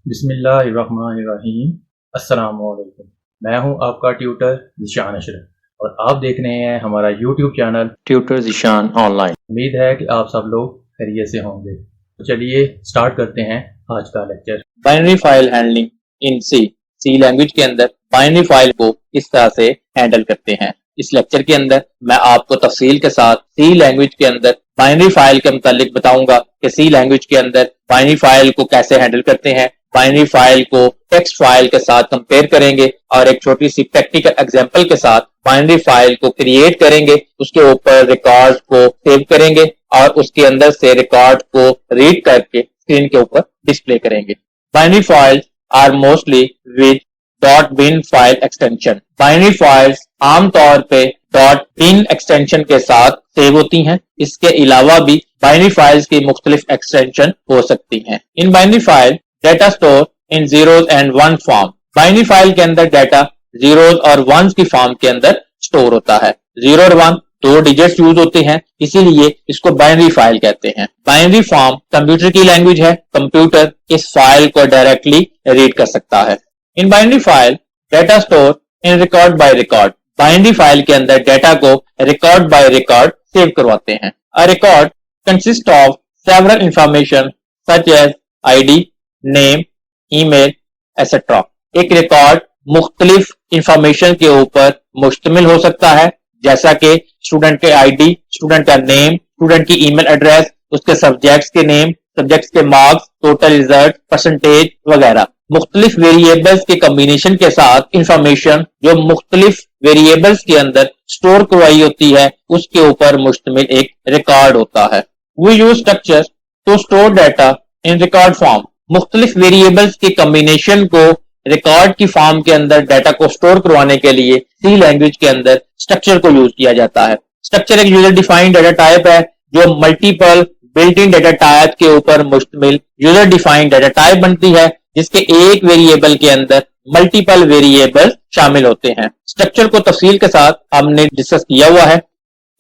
बिस्मिल्लाहिर्रहमानिर्रहीम। अस्सलामुअलैकुम। मैं हूं आपका ट्यूटर ज़ीशान अशरफ और आप देख रहे हैं हमारा YouTube channel tutor Zeeshan online. उम्मीद है कि आप सब लोग खैरियत से होंगे। तो चलिए स्टार्ट करते हैं आज का lecture. Binary file handling in C language के अंदर बाइनरी फाइल को किस तरह से हैंडल करते हैं। इस लेक्चर के अंदर मैं आपको तफसील के साथ सी लैंग्वेज के अंदर बाइनरी फाइल के मुतालिक बताऊंगा कि सी लैंग्वेज के अंदर बाइनरी फाइल को कैसे हैंडल करते हैं। बाइनरी फाइल को टेक्स्ट फाइल के साथ कंपेयर करेंगे और एक छोटी सी प्रैक्टिकल एग्जांपल के साथ बाइनरी फाइल को क्रिएट करेंगे, उसके ऊपर रिकॉर्ड को सेव करेंगे और उसके अंदर से रिकॉर्ड को रीड करके स्क्रीन के ऊपर डिस्प्ले करेंगे। Binary files are mostly with .bin file extension. Binary files आमतौर पे .bin एक्सटेंशन के साथ सेव होती हैं। इसके अलावा भी बाइनरी फाइल्स की मुख्तलिफ एक्सटेंशन हो सकती हैं। इन binary file data store in zeros and one form. Binary file के अंदर डाटा जीरोज और वंस की फॉर्म के अंदर स्टोर होता है। 0 और 1 दो डिजिट्स यूज होते हैं, इसीलिए इसको बाइनरी फाइल कहते हैं। बाइनरी फॉर्म कंप्यूटर की लैंग्वेज है। कंप्यूटर इस फाइल को डायरेक्टली रीड कर सकता है। In binary file data store in record by record. Binary file के अंदर डाटा को रिकॉर्ड बाय रिकॉर्ड सेव करवाते हैं। A record consist of several information such as ID, name, email etcetera. एक रिकॉर्ड मुख्तलिफ इंफॉर्मेशन के ऊपर मुश्तमिल हो सकता है, जैसा कि स्टूडेंट के आईडी, स्टूडेंट का नेम, स्टूडेंट की ईमेल एड्रेस, उसके सब्जेक्ट्स के नेम, सब्जेक्ट्स के मार्क्स, टोटल रिजल्ट, परसेंटेज वगैरह। मुख्तलिफ वेरिएबल्स के कॉम्बिनेशन के साथ इंफॉर्मेशन जो मुख्तलिफ वेरिएबल्स के अंदर स्टोर करवाई होती है, उसके ऊपर मुश्तमिल एक रिकॉर्ड होता है। We use structure to store data in record form. मुख्तलिफ वेरिएबल्स के कॉम्बिनेशन को रिकॉर्ड की फॉर्म के अंदर डाटा को स्टोर करवाने के लिए सी लैंग्वेज के अंदर स्ट्रक्चर को यूज किया जाता है। स्ट्रक्चर एक यूजर डिफाइंड डाटा टाइप है जो multiple built in data type के ऊपर मुश्तमिल यूजर डिफाइंड डाटा टाइप बनती है, जिसके एक वेरिएबल के अंदर मल्टीपल वेरिएबल शामिल होते हैं। स्ट्रक्चर को तफसील के साथ हमने डिस्कस किया हुआ है।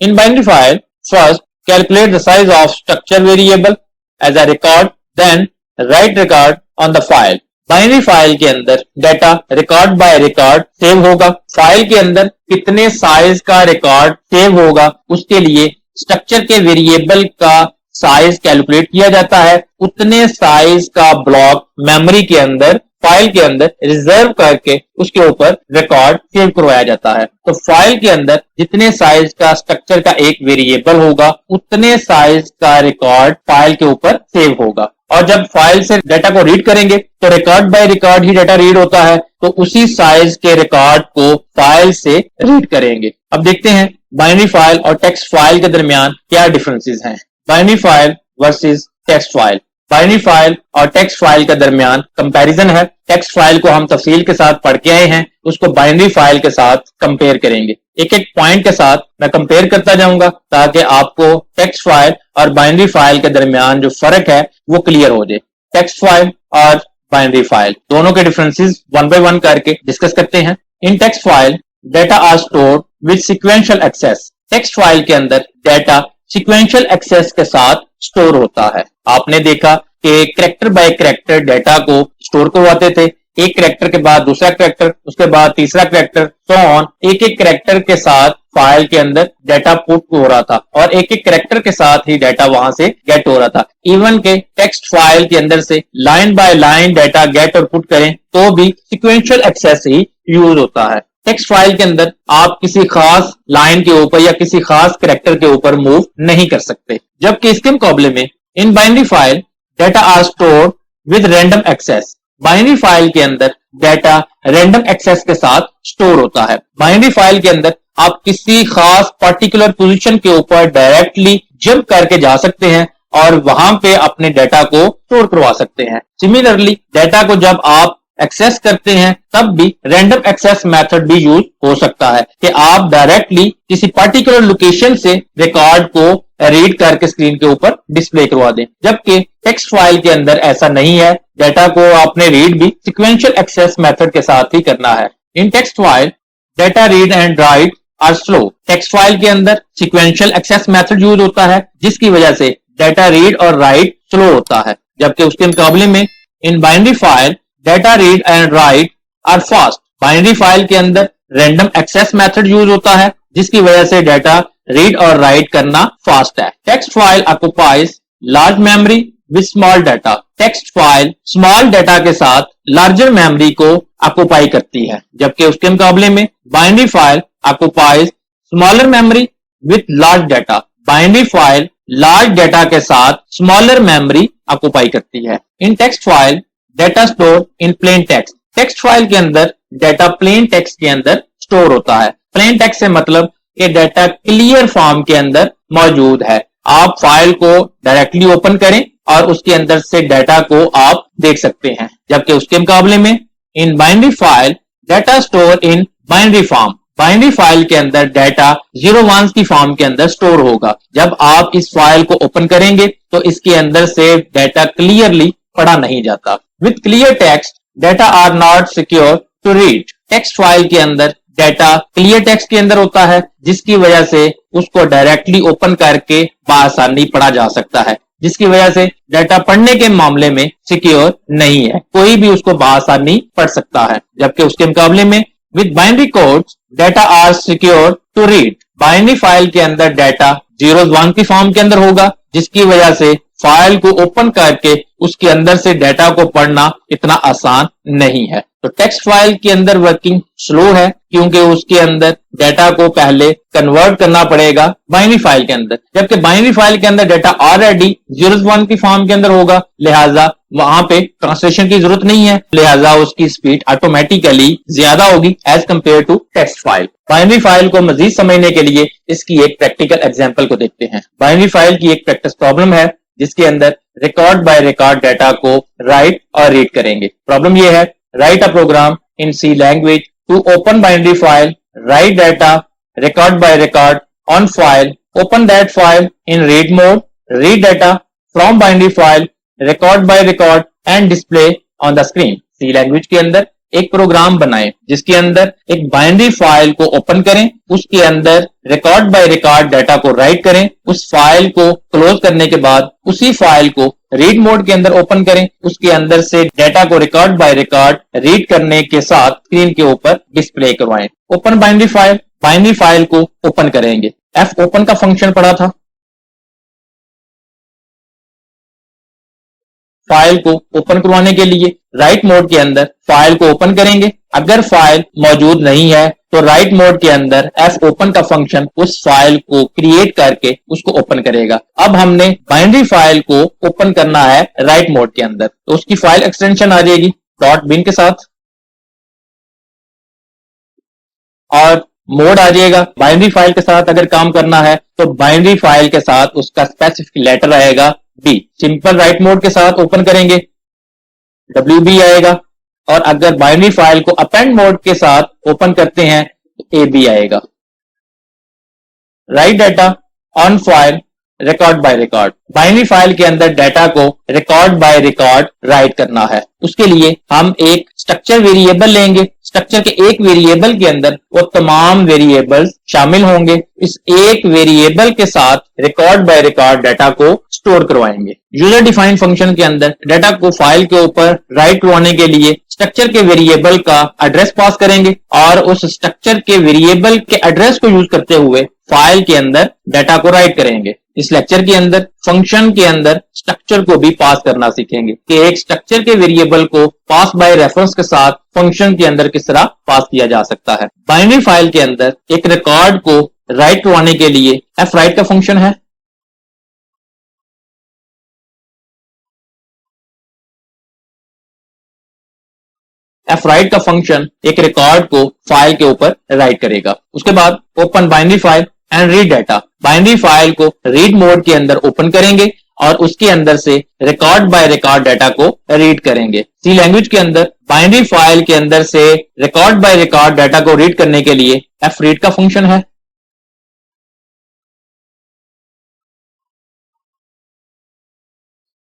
In binary file first calculate the size of structure variable as a record, then write record on the file. Binary file के अंदर data record by record save होगा। फाइल के अंदर कितने साइज का रिकॉर्ड सेव होगा, उसके लिए स्ट्रक्चर के वेरिएबल का साइज कैलकुलेट किया जाता है। उतने साइज का ब्लॉक मेमोरी के अंदर फाइल के अंदर रिजर्व करके उसके ऊपर रिकॉर्ड सेव करवाया जाता है। तो फाइल के अंदर जितने साइज का स्ट्रक्चर का एक वेरिएबल होगा, उतने साइज का रिकॉर्ड फाइल के ऊपर सेव होगा। और जब फाइल से डाटा को रीड करेंगे तो record by record he data read होता है, तो उसी साइज के रिकॉर्ड को फाइल से रीड करेंगे। अब देखते हैं बाइनरी फाइल और टेक्स्ट फाइल के दरमियान क्या डिफरेंसेस हैं। Binary file versus text file. Binary file और टेक्स्ट फाइल के दरमियान कंपैरिजन है। टेक्स्ट फाइल को हम तफसील के साथ पढ़ के आए हैं, उसको बाइनरी फाइल के साथ कंपेयर करेंगे। एक एक पॉइंट के साथ मैं कंपेयर करता जाऊंगा ताकि आपको टेक्स्ट फाइल और बाइनरी फाइल के दरमियान जो फर्क है वो क्लियर हो जाए। टेक्स्ट फाइल और बाइनरी फाइल दोनों के डिफरेंसेस वन बाय वन करके डिस्कस करते हैं। In text file data are stored with sequential access. Text file के अंदर डाटा सीक्वेंशियल एक्सेस के साथ स्टोर होता है। आपने देखा कि कैरेक्टर बाय कैरेक्टर डाटा को स्टोर करवाते थे, एक कैरेक्टर के बाद दूसरा कैरेक्टर, उसके बाद तीसरा कैरेक्टर, सो ऑन। एक एक कैरेक्टर के साथ फाइल के अंदर डाटा पुट हो रहा था और एक एक कैरेक्टर के साथ ही डाटा वहां से गेट हो रहा था। इवन के टेक्स्ट फाइल के अंदर से line by line data get और पुट करें तो भी सीक्वेंशियल एक्सेस ही यूज होता है। टेक्स्ट फाइल के अंदर आप किसी खास लाइन के ऊपर या किसी खास कैरेक्टर के ऊपर मूव नहीं कर सकते, जबकि इसके मुकाबले में in binary file data are stored with random access. Binary file के अंदर डाटा रैंडम एक्सेस के साथ स्टोर होता है। बाइनरी फाइल के अंदर आप किसी खास पर्टिकुलर पोजीशन के ऊपर डायरेक्टली जंप करके जा सकते हैं और वहां पे अपने डाटा को स्टोर करवा सकते हैं। सिमिलरली डाटा को जब आप एक्सेस करते हैं तब भी रैंडम एक्सेस मेथड भी यूज हो सकता है कि आप डायरेक्टली किसी पर्टिकुलर लोकेशन से रिकॉर्ड को रीड करके स्क्रीन के ऊपर डिस्प्ले करवा दें, जबकि टेक्स्ट फाइल के अंदर ऐसा नहीं है। डाटा को आपने रीड भी सीक्वेंशियल एक्सेस मेथड के साथ ही करना है। In text file data read and write are slow. Text file के अंदर सीक्वेंशियल एक्सेस मेथड यूज होता है, जिसकी वजह से डाटा रीड और राइट स्लो होता है, जबकि उसके मुकाबले में in binary file data read and write are fast. Binary file के अंदर रैंडम एक्सेस मेथड यूज होता है जिसकी वजह से डेटा रीड और राइट करना फास्ट है। Text file occupies large memory with small data. Text file small data के साथ लार्जर मेमोरी को ऑक्युपाई करती है, जबकि उसके मुकाबले में binary file occupies smaller memory with large data. Binary file large data के साथ स्मॉलर मेमोरी ऑक्युपाई करती है। In text file data store in plain text. Text file के अंदर डेटा प्लेन टेक्स्ट के अंदर स्टोर होता है। प्लेन टेक्स्ट से मतलब कि डेटा क्लियर फॉर्म के अंदर मौजूद है। आप फाइल को डायरेक्टली ओपन करें और उसके अंदर से डाटा को आप देख सकते हैं, जबकि उसके मुकाबले में in binary file data store in binary form. Binary file के अंदर डाटा 0 1 की फॉर्म के अंदर स्टोर होगा। जब आप इस फाइल को ओपन करेंगे तो इसके अंदर से डाटा क्लियरली पढ़ा नहीं जाता। With clear text data are not secure to read. Text file के अंदर डाटा क्लियर टेक्स्ट के अंदर होता है जिसकी वजह से उसको डायरेक्टली ओपन करके बआसानी पढ़ा जा सकता है, जिसकी वजह से डाटा पढ़ने के मामले में सिक्योर नहीं है, कोई भी उसको बआसानी पढ़ सकता है। जबकि उसके मुकाबले में with binary codes data are secure to read. Binary file के अंदर डाटा 0 1 की फॉर्म के अंदर होगा, जिसकी वजह से फाइल को ओपन करके उसके अंदर से डाटा को पढ़ना इतना आसान नहीं है। तो टेक्स्ट फाइल के अंदर वर्किंग स्लो है क्योंकि उसके अंदर डाटा को पहले कन्वर्ट करना पड़ेगा बाइनरी फाइल के अंदर, जबकि बाइनरी फाइल के अंदर डाटा ऑलरेडी 0 1 की फॉर्म के अंदर होगा, लिहाजा वहां पे ट्रांसलेशन की जरूरत नहीं है, लिहाजा उसकी स्पीड ऑटोमेटिकली ज्यादा होगी as compare to text file. Binary file को मजीद समझने के लिए इसकी एक प्रैक्टिकल एग्जांपल को देखते हैं। बाइनरी फाइल की एक प्रैक्टिस प्रॉब्लम है जिसके अंदर रिकॉर्ड बाय रिकॉर्ड डाटा को राइट और रीड करेंगे। प्रॉब्लम यह है, write a program in C language to open binary file, write data record by record on file, open that file in read mode, read data from binary file, record by record and display on the screen। C language के अंदर एक programme बनाएं जिसके अंदर एक binary file को open करें, उसके अंदर रिकॉर्ड बाय रिकॉर्ड डाटा को राइट करें, उस फाइल को क्लोज करने के बाद उसी फाइल को रीड मोड के अंदर ओपन करें, उसके अंदर से डाटा को रिकॉर्ड बाय रिकॉर्ड रीड करने के साथ स्क्रीन के ऊपर डिस्प्ले करवाएं। ओपन बाइनरी फाइल को ओपन करेंगे। एफ ओपन का फंक्शन पढ़ा था। फाइल को ओपन करवाने के लिए राइट मोड के अंदर फाइल को ओपन करेंगे। अगर फाइल मौजूद नहीं है तो राइट मोड के अंदर एफ ओपन का फंक्शन उस फाइल को क्रिएट करके उसको ओपन करेगा। अब हमने बाइनरी फाइल को ओपन करना है राइट मोड के अंदर, तो उसकी फाइल एक्सटेंशन आ जाएगी .bin के साथ और मोड आ जाएगा बाइनरी फाइल के साथ। अगर काम करना है तो बाइनरी फाइल के साथ उसका स्पेसिफिक लेटर आएगा B। सिंपल राइट मोड के साथ ओपन करेंगे WB आएगा, और अगर बाइनरी फाइल को अपेंड मोड के साथ ओपन करते हैं तो AB आएगा। Right data on file record by record. Binary file के अंदर डाटा को रिकॉर्ड बाय रिकॉर्ड राइट करना है। उसके लिए हम एक स्ट्रक्चर वेरिएबल लेंगे। स्ट्रक्चर के एक वेरिएबल के अंदर वो तमाम वेरिएबल्स शामिल होंगे। इस एक वेरिएबल के साथ रिकॉर्ड बाय रिकॉर्ड डाटा को स्टोर करवाएंगे। यूजर डिफाइंड फंक्शन के अंदर डाटा को फाइल के ऊपर राइट करवाने के लिए स्ट्रक्चर के वेरिएबल का एड्रेस पास करेंगे और उस स्ट्रक्चर के वेरिएबल के एड्रेस को यूज करते हुए फाइल के अंदर डाटा को राइट करेंगे। इस लेक्चर के अंदर फंक्शन के अंदर स्ट्रक्चर को भी पास करना सीखेंगे कि एक स्ट्रक्चर के वेरिएबल को पास बाय रेफरेंस के साथ फंक्शन के अंदर किस तरह पास किया जा सकता है। बाइनरी फाइल के अंदर एक रिकॉर्ड को राइट करवाने के लिए एफ राइट का फंक्शन है। एफ राइट का फंक्शन एक रिकॉर्ड को फाइल के ऊपर राइट करेगा। उसके बाद open binary file and read data. Binary file को रीड मोड के अंदर ओपन करेंगे और उसके अंदर से रिकॉर्ड बाय रिकॉर्ड डाटा को रीड करेंगे। सी लैंग्वेज के अंदर बाइनरी फाइल के अंदर से रिकॉर्ड बाय रिकॉर्ड डाटा को रीड करने के लिए एफ रीड का फंक्शन है।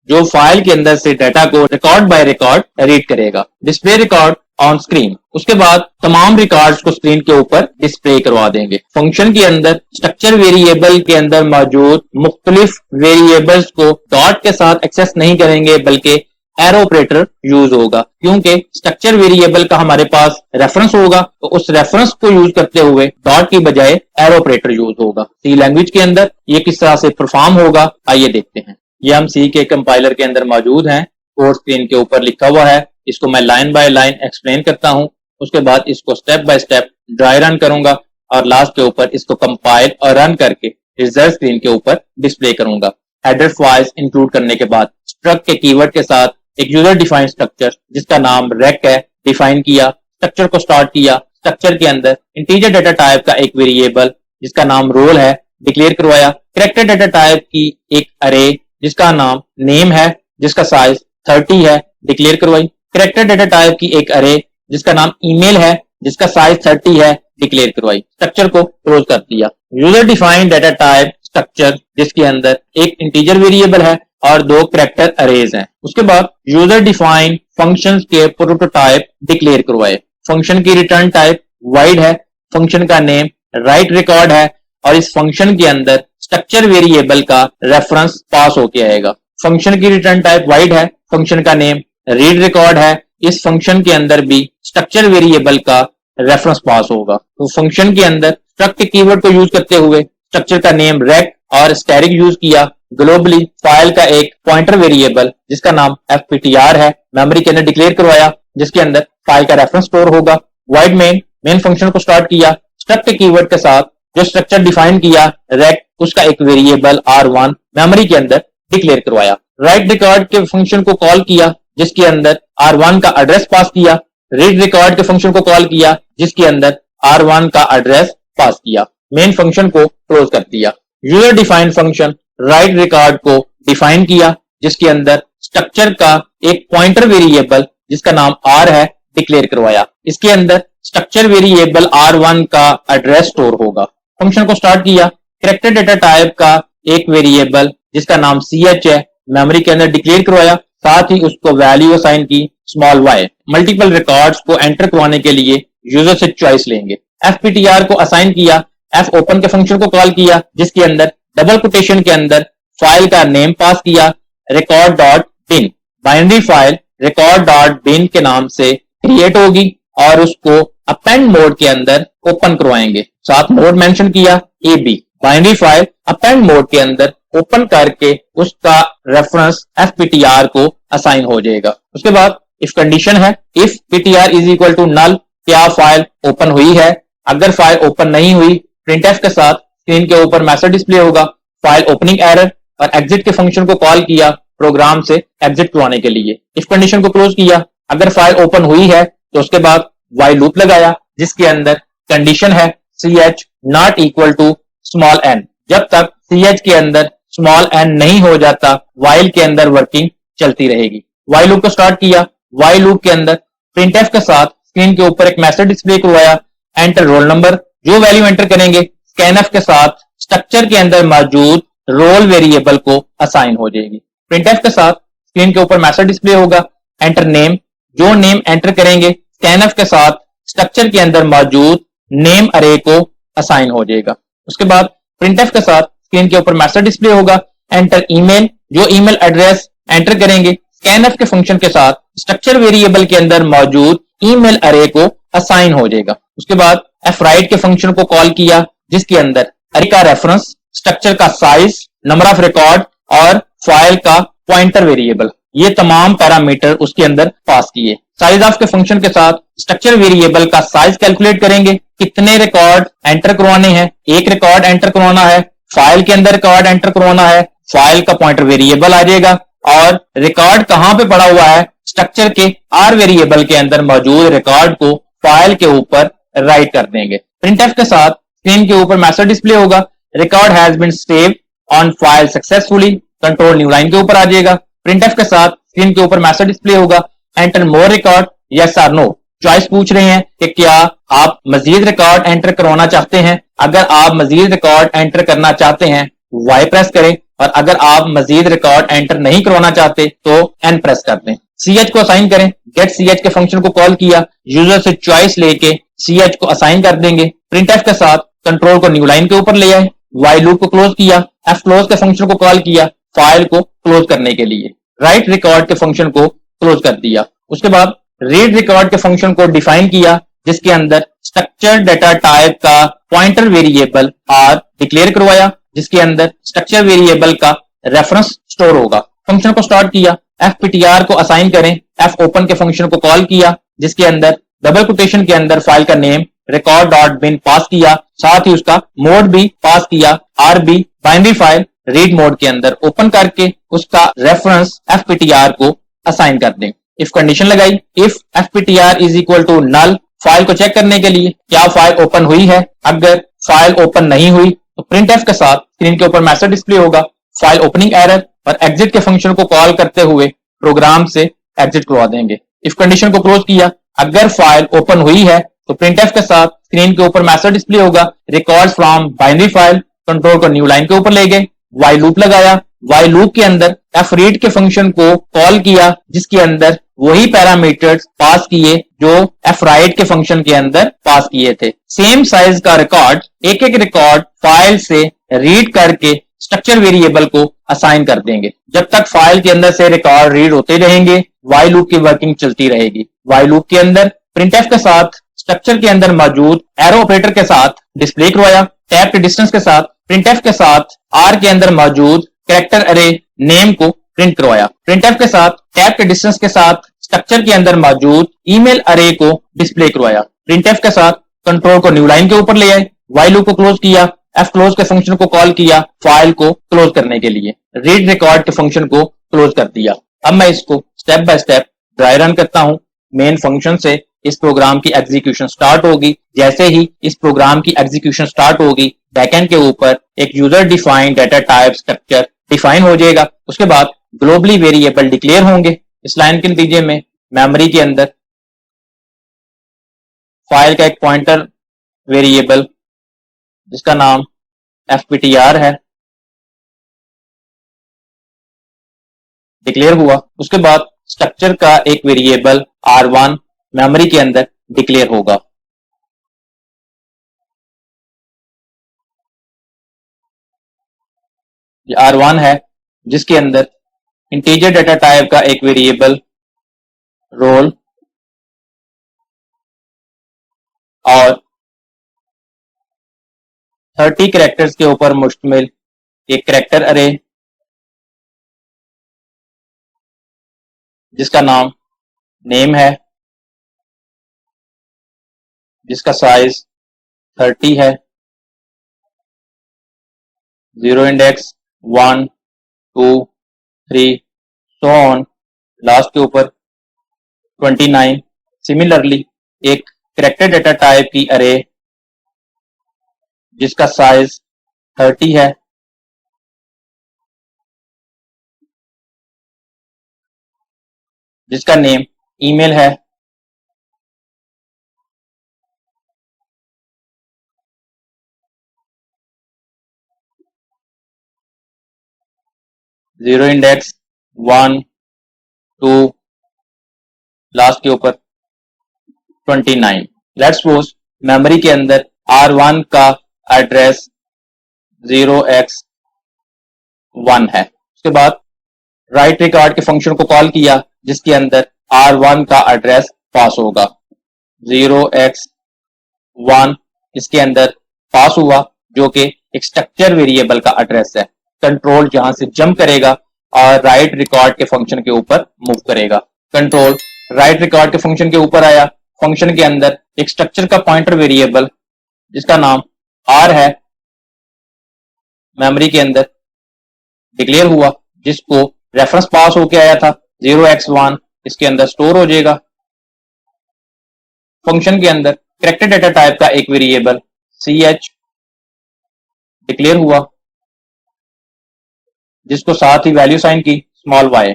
जो फाइल के अंदर से डाटा को रिकॉर्ड बाय रिकॉर्ड रीड करेगा। Display record on screen. उसके बाद तमाम रिकॉर्ड्स को स्क्रीन के ऊपर डिस्प्ले करवा देंगे। फंक्शन के अंदर स्ट्रक्चर वेरिएबल के अंदर मौजूद मुख्तलिफ वेरिएबल्स को डॉट के साथ एक्सेस नहीं करेंगे, बल्कि एरो ऑपरेटर यूज होगा, क्योंकि स्ट्रक्चर वेरिएबल का हमारे पास रेफरेंस होगा, तो उस रेफरेंस को यूज करते हुए डॉट की बजाय एरो ऑपरेटर यूज होगा। सी लैंग्वेज के अंदर ये किस तरह से परफॉर्म होगा, आइए देखते हैं। ये हम सी के कंपाइलर के अंदर मौजूद हैं, कोड स्क्रीन के ऊपर लिखा हुआ है। इसको मैं लाइन बाय लाइन एक्सप्लेन करता हूं, उसके बाद इसको step by step dry run करूंगा और लास्ट के ऊपर इसको कंपाइल और रन करके रिजल्ट स्क्रीन के ऊपर डिस्प्ले करूंगा। हेडर फाइल्स इंक्लूड करने के बाद स्ट्रक्ट के कीवर्ड के साथ एक यूजर डिफाइंड स्ट्रक्चर जिसका नाम रेक है डिफाइन किया। स्ट्रक्चर को स्टार्ट किया। स्ट्रक्चर के अंदर इंटीजर डाटा टाइप का एक वेरिएबल जिसका नाम रोल है डिक्लेयर करवाया। कैरेक्टर डाटा टाइप की एक अरे जिसका नाम नेम है जिसका साइज 30 है डिक्लेयर करवाई। कैरेक्टर डाटा टाइप की एक अरे जिसका नाम ईमेल है जिसका साइज 30 है डिक्लेयर करवाई। स्ट्रक्चर को क्लोज कर दिया। User defined data type structure जिसके अंदर एक इंटीजर वेरिएबल है और 2 कैरेक्टर अरेज हैं। उसके बाद यूजर डिफाइंड फंक्शंस के प्रोटोटाइप डिक्लेयर करवाए। फंक्शन की रिटर्न टाइप वाइड है, फंक्शन का नेम राइट रिकॉर्ड है और इस फंक्शन के अंदर स्ट्रक्चर वेरिएबल का रेफरेंस पास होके आएगा। फंक्शन की रिटर्न टाइप वाइड है, फंक्शन का नेम रीड रिकॉर्ड है। इस फंक्शन के अंदर भी स्ट्रक्चर वेरिएबल का रेफरेंस पास होगा। तो फंक्शन के अंदर स्ट्रक्ट कीवर्ड को यूज करते हुए स्ट्रक्चर का नेम रेक और स्टैटिक यूज किया। ग्लोबली फाइल का एक पॉइंटर वेरिएबल जिसका नाम fptr है मेमोरी के अंदर डिक्लेयर करवाया जिसके अंदर फाइल का रेफरेंस स्टोर होगा। वाइड मेन फंक्शन को स्टार्ट किया। स्ट्रक्ट कीवर्ड के साथ जो स्ट्रक्चर डिफाइन किया रेक उसका एक वेरिएबल r1 मेमोरी के अंदर डिक्लेयर करवाया। राइट रिकॉर्ड के फंक्शन को कॉल किया जिसके अंदर r1 का एड्रेस पास किया। रीड रिकॉर्ड के फंक्शन को कॉल किया जिसके अंदर r1 का एड्रेस पास किया। मेन फंक्शन को क्लोज कर दिया। User defined function right record को डिफाइन किया जिसके अंदर स्ट्रक्चर का एक पॉइंटर वेरिएबल जिसका नाम r है डिक्लेयर करवाया। इसके अंदर स्ट्रक्चर वेरिएबल r1 का एड्रेस स्टोर होगा। फंक्शन को स्टार्ट किया। कैरेक्टर डाटा टाइप का एक वेरिएबल जिसका नाम ch है मेमोरी के अंदर डिक्लेयर करवाया। साथ ही उसको वैल्यू असाइन की स्मॉल y। मल्टीपल रिकॉर्ड्स को एंटर करवाने के लिए यूजर से चॉइस लेंगे। fptr को असाइन किया। f ओपन के फंक्शन को कॉल किया जिसके अंदर डबल कोटेशन के अंदर फाइल का नेम पास किया record dot bin. Binary file record dot bin के नाम से क्रिएट होगी और उसको अपेंड मोड के अंदर ओपन करवाएंगे। साथ मोड मेंशन किया ab। Binary file append mode के अंदर ओपन करके उसका रेफरेंस fptr को असाइन हो जाएगा। उसके बाद इफ कंडीशन है if ptr is equal to null, क्या फाइल ओपन हुई है। अगर फाइल ओपन नहीं हुई प्रिंटफ के साथ स्क्रीन के ऊपर मैसेज डिस्प्ले होगा फाइल ओपनिंग एरर और एग्जिट के फंक्शन को कॉल किया प्रोग्राम से एग्जिट करवाने के लिए। इफ कंडीशन को क्लोज किया। अगर फाइल ओपन हुई है तो उसके बाद while लूप लगाया जिसके अंदर कंडीशन है ch not equal to small n। जब तक ch के अंदर स्मॉल n नहीं हो जाता while के अंदर वर्किंग चलती रहेगी। while लूप को स्टार्ट किया। while लूप के अंदर प्रिंटफ के साथ स्क्रीन के ऊपर एक मैसेज डिस्प्ले करवाया एंटर रोल नंबर। जो वैल्यू एंटर करेंगे स्कैनफ के साथ स्ट्रक्चर के अंदर मौजूद रोल वेरिएबल को असाइन हो जाएगी। प्रिंटफ के साथ स्क्रीन के ऊपर मैसेज डिस्प्ले होगा एंटर नेम। जो नेम एंटर करेंगे स्कैनफ के साथ स्ट्रक्चर के अंदर मौजूद नेम अरे को असाइन हो जाएगा। उसके बाद प्रिंटफ के साथ स्क्रीन के ऊपर मैसेज डिस्प्ले होगा एंटर ईमेल। जो ईमेल एड्रेस एंटर करेंगे स्कैनफ के फंक्शन के साथ स्ट्रक्चर वेरिएबल के अंदर मौजूद ईमेल अरे को असाइन हो जाएगा। उसके बाद fwrite के फंक्शन को कॉल किया जिसके अंदर अरे का रेफरेंस, स्ट्रक्चर का साइज, नंबर ऑफ रिकॉर्ड और फाइल का पॉइंटर वेरिएबल, ये तमाम पैरामीटर उसके अंदर पास किए। साइज ऑफ के फंक्शन के साथ स्ट्रक्चर वेरिएबल का साइज कैलकुलेट करेंगे। कितने रिकॉर्ड एंटर करवाने हैं, एक रिकॉर्ड एंटर करवाना है, फाइल के अंदर रिकॉर्ड एंटर करवाना है, फाइल का पॉइंटर वेरिएबल आ जाएगा और रिकॉर्ड कहां पे पड़ा हुआ है, स्ट्रक्चर के r वेरिएबल के अंदर मौजूद रिकॉर्ड को फाइल के ऊपर राइट कर देंगे। प्रिंटफ के साथ स्क्रीन के ऊपर मैसेज डिस्प्ले होगा record has been saved on file successfully. Control new line के ऊपर आ जाएगा। प्रिंटफ के साथ स्क्रीन के ऊपर मैसेज डिस्प्ले होगा एंटर मोर रिकॉर्ड यस और नो। चॉइस पूछ रहे हैं कि क्या आप मजीद रिकॉर्ड एंटर करवाना चाहते हैं। अगर आप मजीद रिकॉर्ड एंटर करना चाहते हैं Y प्रेस करें और अगर आप मजीद रिकॉर्ड एंटर नहीं करवाना चाहते तो N प्रेस कर दें। ch को असाइन करें। गेट ch के फंक्शन को कॉल किया, यूजर से चॉइस लेके ch को असाइन कर देंगे। प्रिंटफ के साथ कंट्रोल को न्यू लाइन के ऊपर ले आए। while लूप को क्लोज किया। f क्लोज के फंक्शन को कॉल किया फाइल को क्लोज करने के लिए। राइट रिकॉर्ड के फंक्शन को क्लोज कर दिया। उसके बाद रीड रिकॉर्ड के फंक्शन को डिफाइन किया, जिसके अंदर स्ट्रक्चर डेटा टाइप का पॉइंटर वेरिएबल आर डिक्लेयर करवाया, जिसके अंदर स्ट्रक्चर वेरिएबल का रेफरेंस स्टोर होगा। फंक्शन को स्टार्ट किया, fptr को असाइन करें, f ओपन के फंक्शन को कॉल किया, जिसके अंदर डबल कोटेशन के अंदर फाइल का नेम record.bin पास किया, साथ ही उसका मोड भी पास किया, rb binary file read mode के अंदर ओपन करके उसका रेफरेंस fptr को असाइन कर दें। इफ कंडीशन लगाई, if fptr is equal to null, file को चेक करने के लिए क्या फाइल ओपन हुई है। अगर फाइल ओपन नहीं हुई तो printf के साथ स्क्रीन के ऊपर मैसेज डिस्प्ले होगा, फाइल ओपनिंग एरर, और एग्जिट के फंक्शन को कॉल करते हुए प्रोग्राम से एग्जिट करवा देंगे। इफ कंडीशन को क्लोज किया, अगर फाइल ओपन हुई है तो printf के साथ स्क्रीन के ऊपर मैसेज डिस्प्ले होगा, records from binary file, control को न्यू लाइन के ऊपर ले गए, वाइल लूप लगाया, वाइल लूप के अंदर fread के फंक्शन को कॉल किया, जिसके अंदर वही पैरामीटर्स पास किए जो fwrite के फंक्शन के अंदर पास किए थे। सेम साइज का रिकॉर्ड, एक एक रिकॉर्ड फाइल से रीड करके स्ट्रक्चर वेरिएबल को असाइन कर देंगे। जब तक फाइल के अंदर से रिकॉर्ड रीड होते रहेंगे, वाइल लूप की वर्किंग चलती रहेगी। वाइल लूप के अंदर printf के साथ स्ट्रक्चर के अंदर मौजूद एरो ऑपरेटर के साथ डिस्प्ले करवाया, टैप डिस्टेंस के साथ printf के साथ r के अंदर मौजूद कैरेक्टर अरे नेम को प्रिंट करवाया, printf के साथ टैप के डिस्टेंस के साथ स्ट्रक्चर के अंदर मौजूद ईमेल अरे को डिस्प्ले करवाया, printf के साथ कंट्रोल को न्यू लाइन के ऊपर ले आए, वाइल लूप को क्लोज किया, fclose के फंक्शन को कॉल किया फाइल को क्लोज करने के लिए, रीड रिकॉर्ड के फंक्शन को क्लोज कर दिया। अब मैं इसको step by step dry run करता हूं। मेन फंक्शन से इस प्रोग्राम की एग्जीक्यूशन स्टार्ट होगी। जैसे ही इस प्रोग्राम की एग्जीक्यूशन स्टार्ट होगी, बैकएंड के ऊपर एक user defined data type structure define हो जाएगा। उसके बाद ग्लोबली वेरिएबल डिक्लेयर होंगे। इस लाइन के नतीजे में मेमोरी के अंदर फाइल का एक पॉइंटर वेरिएबल जिसका नाम fptr है डिक्लेयर हुआ। उसके बाद स्ट्रक्चर का एक वेरिएबल r1 मेमोरी के अंदर डिक्लेयर होगा। ये r1 है, जिसके अंदर इंटीजर डेटा टाइप का एक वेरिएबल रोल और 30 कैरेक्टर्स के ऊपर मुश्तमिल एक कैरेक्टर अरे जिसका नाम नेम है, जिसका साइज 30 है, 0 इंडेक्स 1 2 3 सो ऑन, लास्ट के ऊपर 29। सिमिलरली एक कैरेक्टर डेटा टाइप की अरे जिसका साइज 30 है, जिसका नेम ईमेल है, जीरो इंडेक्स 1 2 लास्ट के ऊपर 29। लेट्स सपोज मेमोरी के अंदर r1 का एड्रेस 0x1 है। उसके बाद राइट रिकॉर्ड के फंक्शन को कॉल किया, जिसके अंदर r1 का एड्रेस पास होगा, 0x1 इसके अंदर पास हुआ, जो कि एक स्ट्रक्चर वेरिएबल का एड्रेस है। कंट्रोल यहां से जंप करेगा और राइट रिकॉर्ड के फंक्शन के ऊपर मूव करेगा। कंट्रोल राइट रिकॉर्ड के फंक्शन के ऊपर आया, फंक्शन के अंदर एक स्ट्रक्चर का पॉइंटर वेरिएबल जिसका नाम r है मेमोरी के अंदर डिक्लेयर हुआ, जिसको रेफरेंस पास होके आया था 0x1 इसके अंदर स्टोर हो जाएगा। फंक्शन के अंदर कैरेक्टर डेटा टाइप का एक वेरिएबल ch डिक्लेयर हुआ, जिसको साथ ही वैल्यू साइन की स्मॉल y।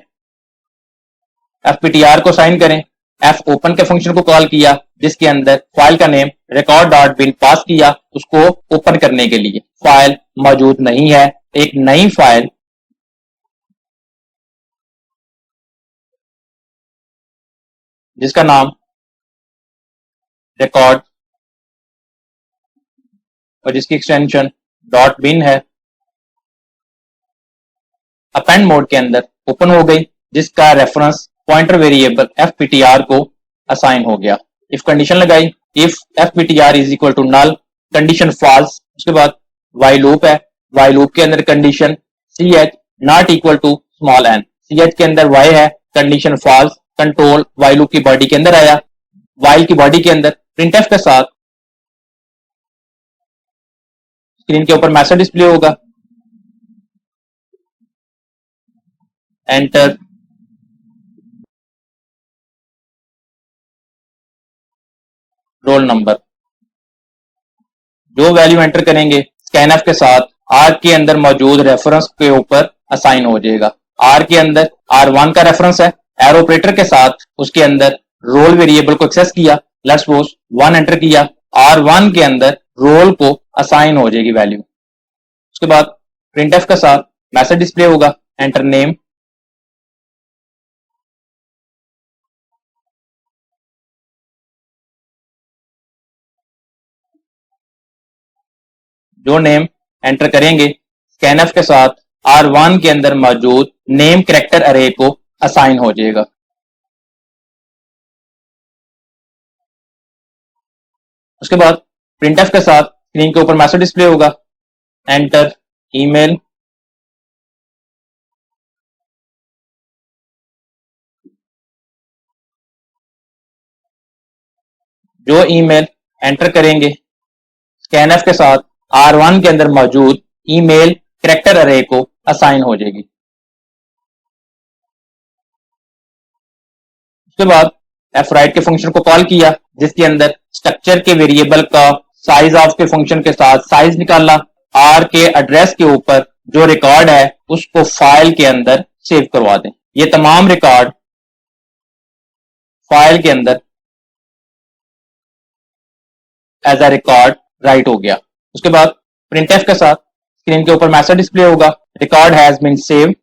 fptr को साइन करें, f ओपन के फंक्शन को कॉल किया, जिसके अंदर फाइल का नेम record.bin पास किया उसको ओपन करने के लिए। फाइल मौजूद नहीं है, एक नई फाइल जिसका नाम रिकॉर्ड और जिसकी एक्सटेंशन .bin है, अपेंड मोड के अंदर ओपन हो गई, जिसका रेफरेंस पॉइंटर वेरिएबल fptr को असाइन हो गया। इफ कंडीशन लगाई, if fptr is equal to null, condition false. उसके बाद वाइल लूप है, वाइल लूप के अंदर condition ch not equal to small n, ch के अंदर y है, condition false, control while loop की बॉडी के अंदर आया, वाइल की बॉडी के अंदर प्रिंटफ के साथ स्क्रीन के ऊपर मैसेज डिस्प्ले होगा, एंटर रोल नंबर। जो वैल्यू एंटर करेंगे स्कैनफ के साथ आर के अंदर मौजूद रेफरेंस के ऊपर असाइन हो जाएगा। आर के अंदर R1 का रेफरेंस है, एरो ऑपरेटर के साथ उसके अंदर रोल वेरिएबल को एक्सेस किया, लेट्स सपोज 1 एंटर किया, R1 के अंदर रोल को असाइन हो जाएगी वैल्यू। उसके बाद प्रिंटफ के साथ मैसेज डिस्प्ले होगा, एंटर नेम, जो नेम एंटर करेंगे स्कैनफ के साथ R1 के अंदर मौजूद नेम कैरेक्टर अरे को असाइन हो जाएगा। उसके बाद प्रिंटफ के साथ स्क्रीन के ऊपर मैसेज डिस्प्ले होगा, एंटर ईमेल, जो ईमेल एंटर करेंगे स्कैनफ के साथ R1 के अंदर मौजूद ईमेल कैरेक्टर अरे को असाइन हो जाएगी। उसके बाद fwrite के फंक्शन को कॉल किया, जिसके अंदर स्ट्रक्चर के वेरिएबल का साइज ऑफ के फंक्शन के साथ साइज निकाला, आर के एड्रेस के ऊपर जो रिकॉर्ड है उसको फाइल के अंदर सेव करवा दें। ये तमाम रिकॉर्ड फाइल के अंदर एज अ रिकॉर्ड राइट हो गया। उसके बाद प्रिंटफ के साथ स्क्रीन के ऊपर मैसेज डिस्प्ले होगा, record has been saved,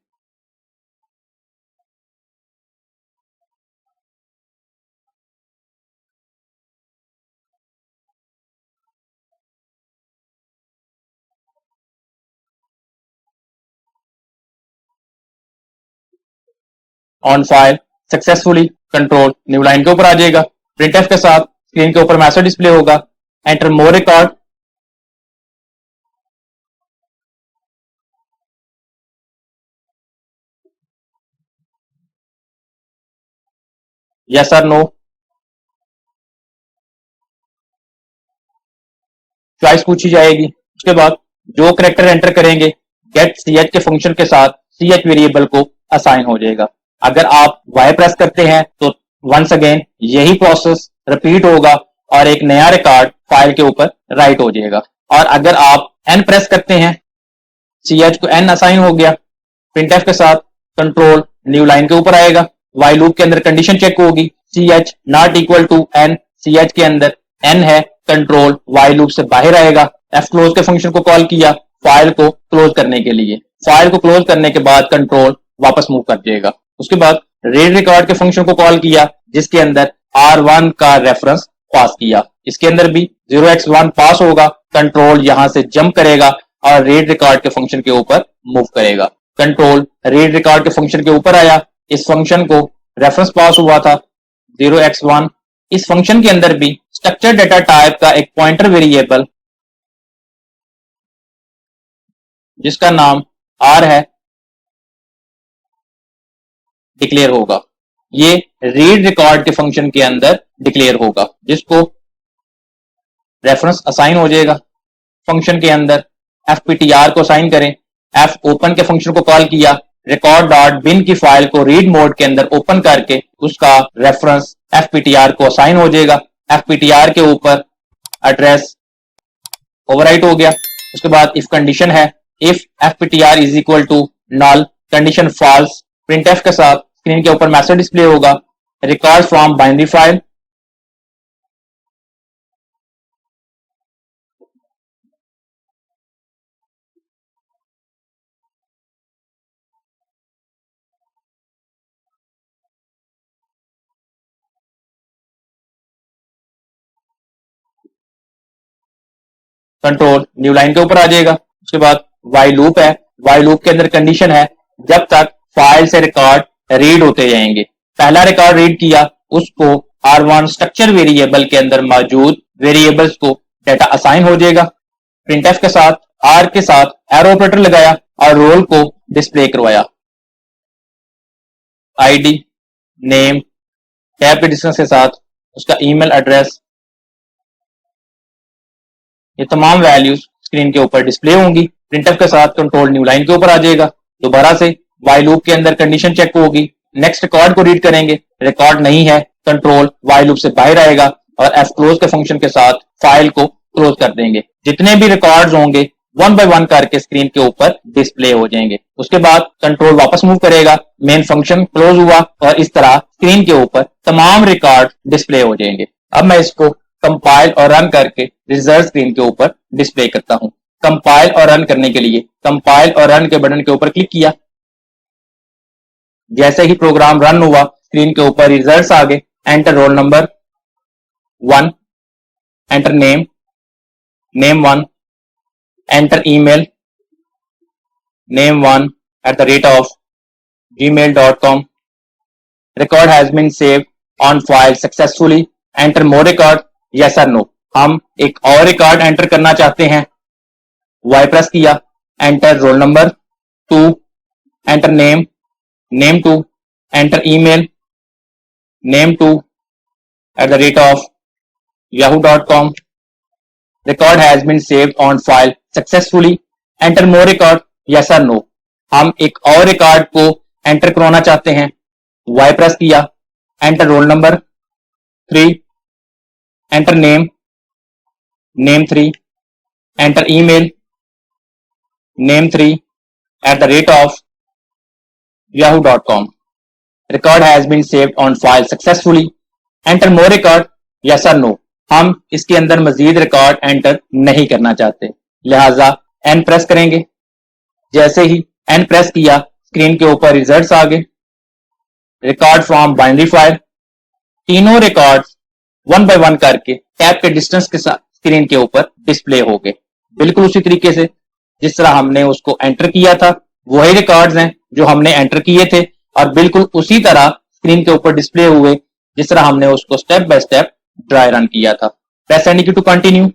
on file successfully, control new line के ऊपर आ जाएगा। प्रिंटफ के साथ स्क्रीन के ऊपर मैसेज डिस्प्ले होगा, एंटर मोर रिकॉर्ड, यस और नो, चॉइस पूछी जाएगी। उसके बाद जो कैरेक्टर एंटर करेंगे गेट ch के फंक्शन के साथ ch वेरिएबल को असाइन हो जाएगा। अगर आप y प्रेस करते हैं तो वंस अगेन यही प्रोसेस रिपीट होगा और एक नया रिकॉर्ड फाइल के ऊपर राइट हो जाएगा। और अगर आप n प्रेस करते हैं, ch को n असाइन हो गया, प्रिंटफ के साथ कंट्रोल न्यू लाइन के ऊपर आएगा, वाइल लूप के अंदर कंडीशन चेक होगी, ch not equal to n, ch के अंदर n है, कंट्रोल वाइल लूप से बाहर आएगा। f क्लोज के फंक्शन को कॉल किया फाइल को क्लोज करने के लिए, फाइल को क्लोज करने के बाद कंट्रोल वापस मूव कर जाएगा। उसके बाद रीड रिकॉर्ड के फंक्शन को कॉल किया, जिसके अंदर R1 का रेफरेंस पास किया, इसके अंदर भी 0x1 पास होगा, कंट्रोल यहां से जंप करेगा और रीड रिकॉर्ड के फंक्शन के ऊपर मूव करेगा। कंट्रोल रीड रिकॉर्ड के फंक्शन के ऊपर आया, इस फंक्शन को रेफरेंस पास हुआ था 0x1। इस फंक्शन के अंदर भी स्ट्रक्चर डेटा टाइप का एक पॉइंटर वेरिएबल जिसका नाम R है डिक्लेयर होगा। ये रीड रिकॉर्ड के फंक्शन के अंदर डिक्लेयर होगा, जिसको रेफरेंस असाइन हो जाएगा। फंक्शन के अंदर fptr को असाइन करें, f ओपन के फंक्शन को कॉल किया, रिकॉर्ड डॉट बिन की फाइल को रीड मोड के अंदर ओपन करके उसका रेफरेंस fptr को असाइन हो जाएगा। fptr के ऊपर एड्रेस ओवरराइट हो गया। उसके बाद इफ कंडीशन है, if fptr is equal to null, condition false, printf के साथ स्क्रीन के ऊपर मैसेज डिस्प्ले होगा, record from binary file, control new line के ऊपर आ जाएगा। उसके बाद वाइल लूप है, वाइल लूप के अंदर कंडीशन है जब तक फाइल से रिकॉर्ड रीड होते जाएंगे, पहला रिकॉर्ड रीड किया, उसको R1 स्ट्रक्चर वेरिएबल के अंदर मौजूद वेरिएबल्स को डाटा असाइन हो जाएगा। प्रिंटफ के साथ R के साथ एरो ऑपरेटर लगाया और रोल को डिस्प्ले करवाया। आईडी, नेम, टैब के डिस्टेंस के साथ उसका ईमेल एड्रेस, ये तमाम वैल्यूज स्क्रीन के ऊपर डिस्प्ले होंगी। प्रिंटफ के साथ कंट्रोल न्यू लाइन के ऊपर आ जाएगा। दोबारा से व्हाइल लूप के अंदर कंडीशन चेक होगी। नेक्स्ट रिकॉर्ड को रीड करेंगे, रिकॉर्ड नहीं है, कंट्रोल व्हाइल लूप से बाहर आएगा और एफ क्लोज के फंक्शन के साथ फाइल को क्लोज कर देंगे। जितने भी रिकॉर्ड्स होंगे वन बाय वन करके स्क्रीन के ऊपर डिस्प्ले हो जाएंगे। उसके बाद कंट्रोल वापस मूव करेगा, मेन फंक्शन क्लोज हुआ और इस तरह स्क्रीन के ऊपर तमाम रिकॉर्ड डिस्प्ले हो जाएंगे। अब मैं इसको कंपाइल और रन करके रिजल्ट स्क्रीन के ऊपर डिस्प्ले करता हूं। कंपाइल और रन करने के लिए कंपाइल और रन के बटन के ऊपर क्लिक किया। जैसे ही प्रोग्राम रन हुआ, स्क्रीन के ऊपर रिजल्ट्स आ गए। Enter roll number 1, enter name, name 1, enter email, name1 @gmail.com. Record has been saved on file successfully. Enter more record, yes or no. हम एक और रिकॉर्ड एंटर करना चाहते हैं। Y प्रेस किया, enter roll number 2, enter name, name 2, enter email, name2 @yahoo.com. Record has been saved on file successfully. Enter more record, yes or no. हम एक और रिकॉर्ड को एंटर करवाना चाहते हैं। Y प्रेस किया, enter roll number 3, enter name, name 3, enter email, name3 @yahoo.com. Record has been saved on file successfully. Enter more record, yes or no. हम इसके अंदर मजीद रिकॉर्ड एंटर नहीं करना चाहते, लिहाजा एन प्रेस करेंगे। जैसे ही एन प्रेस किया, स्क्रीन के ऊपर रिजल्ट्स आ गए। रिकॉर्ड फ्रॉम बाइनरी फाइल, तीनों रिकॉर्ड्स वन बाय वन करके टैब के डिस्टेंस के साथ स्क्रीन के ऊपर डिस्प्ले हो गए। बिल्कुल उसी तरीके से जिस तरह हमने उसको एंटर किया था, वही रिकॉर्ड्स हैं जो हमने एंटर किए थे और बिल्कुल उसी तरह स्क्रीन के ऊपर डिस्प्ले हुए जिस तरह हमने उसको step by step dry run किया था। प्रेस एंड की टू कंटिन्यू।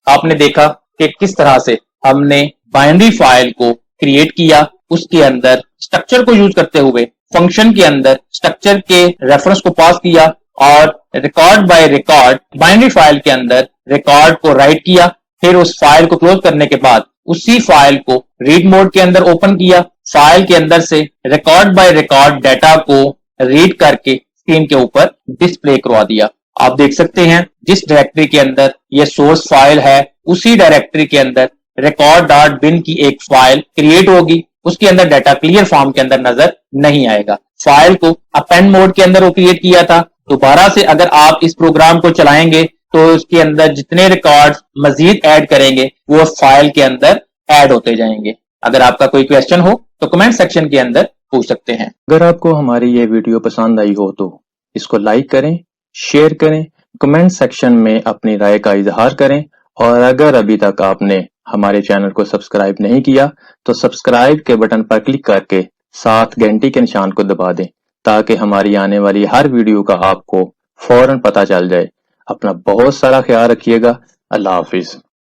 आपने देखा कि किस तरह से हमने बाइनरी फाइल को क्रिएट किया, उसके अंदर स्ट्रक्चर को यूज करते हुए फंक्शन के अंदर स्ट्रक्चर के रेफरेंस को पास किया और record by record binary file के अंदर रिकॉर्ड को राइट किया। फिर उस फाइल को क्लोज करने के बाद उसी फाइल को रीड मोड के अंदर ओपन किया। फाइल के अंदर से रिकॉर्ड बाय रिकॉर्ड डाटा को रीड करके स्क्रीन के ऊपर डिस्प्ले करवा दिया। आप देख सकते हैं जिस डायरेक्टरी के अंदर ये सोर्स फाइल है, उसी डायरेक्टरी के अंदर record.bin की एक फाइल क्रिएट होगी। उसके अंदर डाटा क्लियर फॉर्म के अंदर नजर नहीं आएगा। फाइल को अपेंड मोड के अंदर वो क्रिएट किया था। दोबारा से अगर आप इस प्रोग्राम को चलाएंगे तो उसके अंदर जितने रिकॉर्ड्स मजीद ऐड करेंगे वो फाइल के अंदर ऐड होते जाएंगे। अगर आपका कोई क्वेश्चन हो तो कमेंट सेक्शन के अंदर पूछ सकते हैं। अगर आपको हमारी ये वीडियो पसंद आई हो तो इसको लाइक करें, शेयर करें, कमेंट सेक्शन में अपनी राय का इजहार करें और अगर अभी तक आपने हमारे चैनल को सब्सक्राइब नहीं किया तो सब्सक्राइब के बटन पर क्लिक करके साथ घंटी के निशान को दबा दें ताकि हमारी आने वाली हर वीडियो का आपको फौरन पता चल जाए। अपना बहुत सारा ख्याल रखिएगा। अल्लाह हाफिज।